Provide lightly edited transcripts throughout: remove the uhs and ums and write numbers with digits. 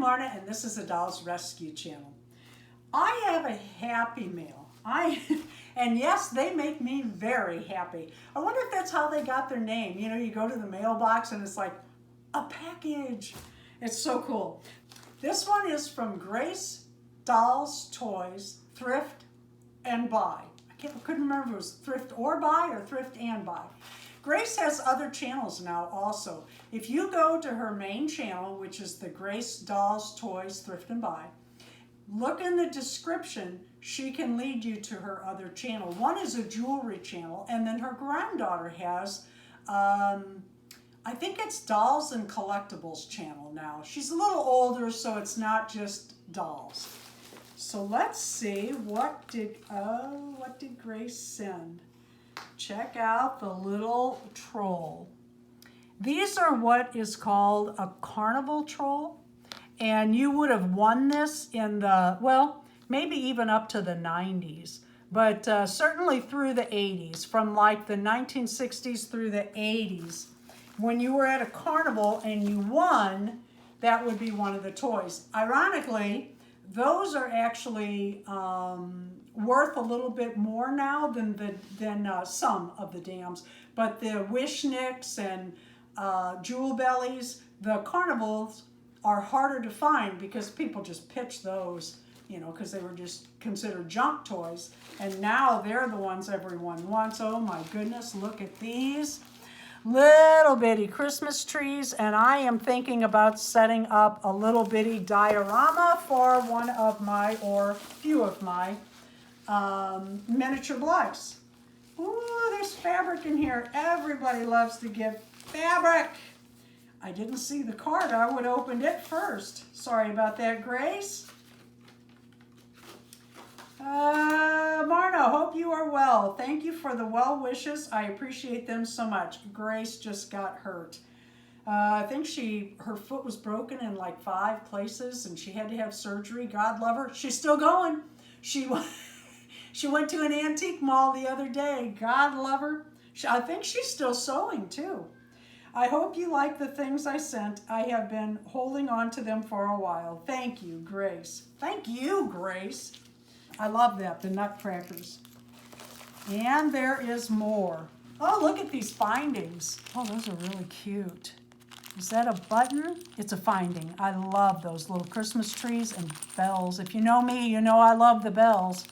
Marna, and this is a Dolls Rescue channel. I have a happy mail. And yes, they make me very happy. I wonder if that's how they got their name. You know, you go to the mailbox and it's like a package. It's so cool. This one is from Grace Dolls Toys Thrift and Buy. I couldn't remember if it was Thrift or Buy or Thrift and Buy. Grace has other channels now also. If you go to her main channel, which is the Grace Dolls Toys Thrift and Buy, look in the description, she can lead you to her other channel. One is a jewelry channel, and then her granddaughter has, I think it's Dolls and Collectibles channel now. She's a little older, so it's not just dolls. So let's see, what did Grace send? Check out the little troll. These are what is called a Carnival Troll. And you would have won this in the, well, maybe even up to the 90s, but certainly through the 80s, from like the 1960s through the 80s. When you were at a carnival and you won, that would be one of the toys. Ironically, those are actually worth a little bit more now than some of the dams. But the Wishnicks and Jewel Bellies, the carnivals, are harder to find because people just pitch those, you know, because they were just considered junk toys. And now they're the ones everyone wants. Oh my goodness, look at these little bitty Christmas trees. And I am thinking about setting up a little bitty diorama for one of my, or few of my, miniature Blythes. Ooh, there's fabric in here. Everybody loves to give fabric. I didn't see the card. I would have opened it first. Sorry about that, Grace. Marna, hope you are well. Thank you for the well wishes. I appreciate them so much. Grace just got hurt. I think her foot was broken in like 5 places and she had to have surgery. God love her. She's still going. She went to an antique mall the other day. God love her. I think she's still sewing too. I hope you like the things I sent. I have been holding on to them for a while. Thank you, Grace. Thank you, Grace. I love that, the nutcrackers. And there is more. Oh, look at these findings. Oh, those are really cute. Is that a button? It's a finding. I love those little Christmas trees and bells. If you know me, you know I love the bells.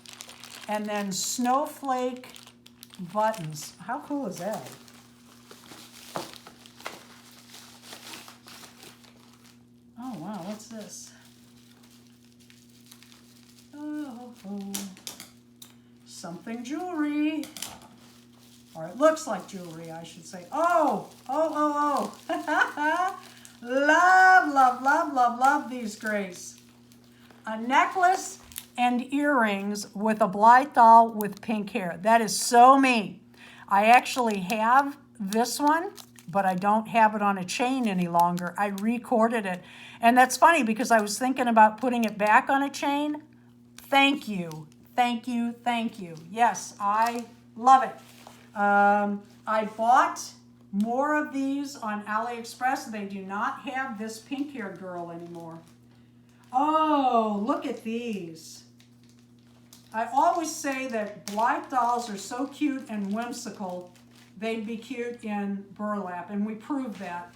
And then snowflake buttons. How cool is that? Oh, wow, what's this? Oh, something jewelry. Or it looks like jewelry, I should say. Oh. Love these, Grace. A necklace and earrings with a Blythe doll with pink hair. That is so me. I actually have this one, but I don't have it on a chain any longer. I recorded it. And that's funny because I was thinking about putting it back on a chain. Thank you. Yes, I love it. I bought more of these on AliExpress. They do not have this pink-haired girl anymore. Oh, look at these. I always say that Blythe dolls are so cute and whimsical. They'd be cute in burlap, and we proved that.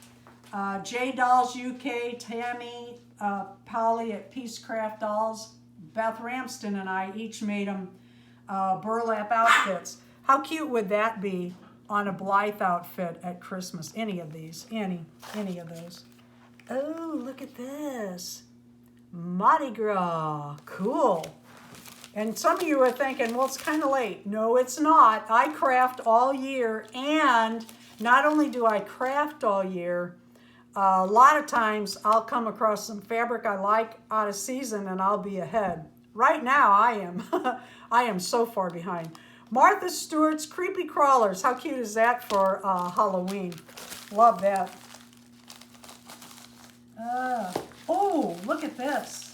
J Dolls UK, Tammy, Polly at Peacecraft Dolls, Beth Ramston and I each made them burlap outfits. How cute would that be on a Blythe outfit at Christmas? Any of these, any of those. Oh, look at this. Mardi Gras, cool. And some of you are thinking, well, it's kind of late. No, it's not. I craft all year, and not only do I craft all year, a lot of times I'll come across some fabric I like out of season and I'll be ahead. Right now I am. I am so far behind. Martha Stewart's Creepy Crawlers. How cute is that for Halloween? Love that. Oh, look at this.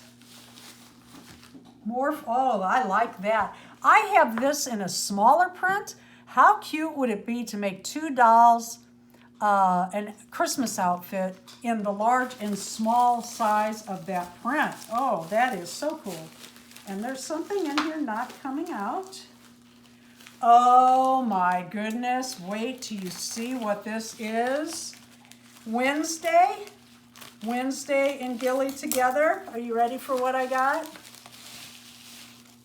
Oh, I like that. I have this in a smaller print. How cute would it be to make 2 dolls an Christmas outfit in the large and small size of that print. Oh, that is so cool. And there's something in here not coming out. Oh my goodness, wait till you see what this is. Wednesday and Gilly together. Are you ready for what I got?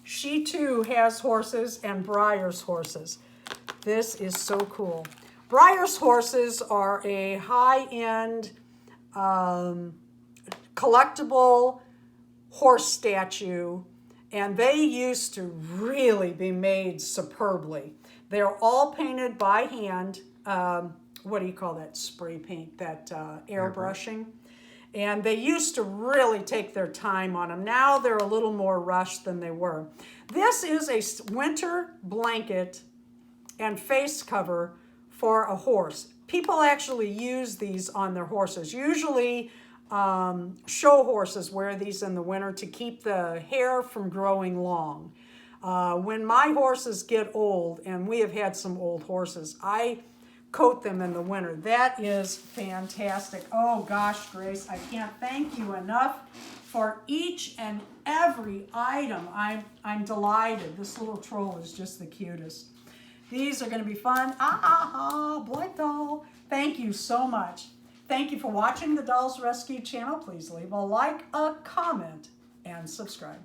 She too has horses and Briar's horses. This is so cool. Briar's horses are a high-end collectible horse statue, and they used to really be made superbly. They're all painted by hand. What do you call that spray paint, that airbrushing? And they used to really take their time on them. Now they're a little more rushed than they were. This is a winter blanket and face cover for a horse. People actually use these on their horses. Usually show horses wear these in the winter to keep the hair from growing long. When my horses get old, and we have had some old horses, I coat them in the winter. That is fantastic. Oh gosh, Grace, I can't thank you enough for each and every item. I'm delighted. This little troll is just the cutest. These are going to be fun. Blythe doll. Thank you so much. Thank you for watching the Dolls Rescue channel. Please leave a like, a comment, and subscribe.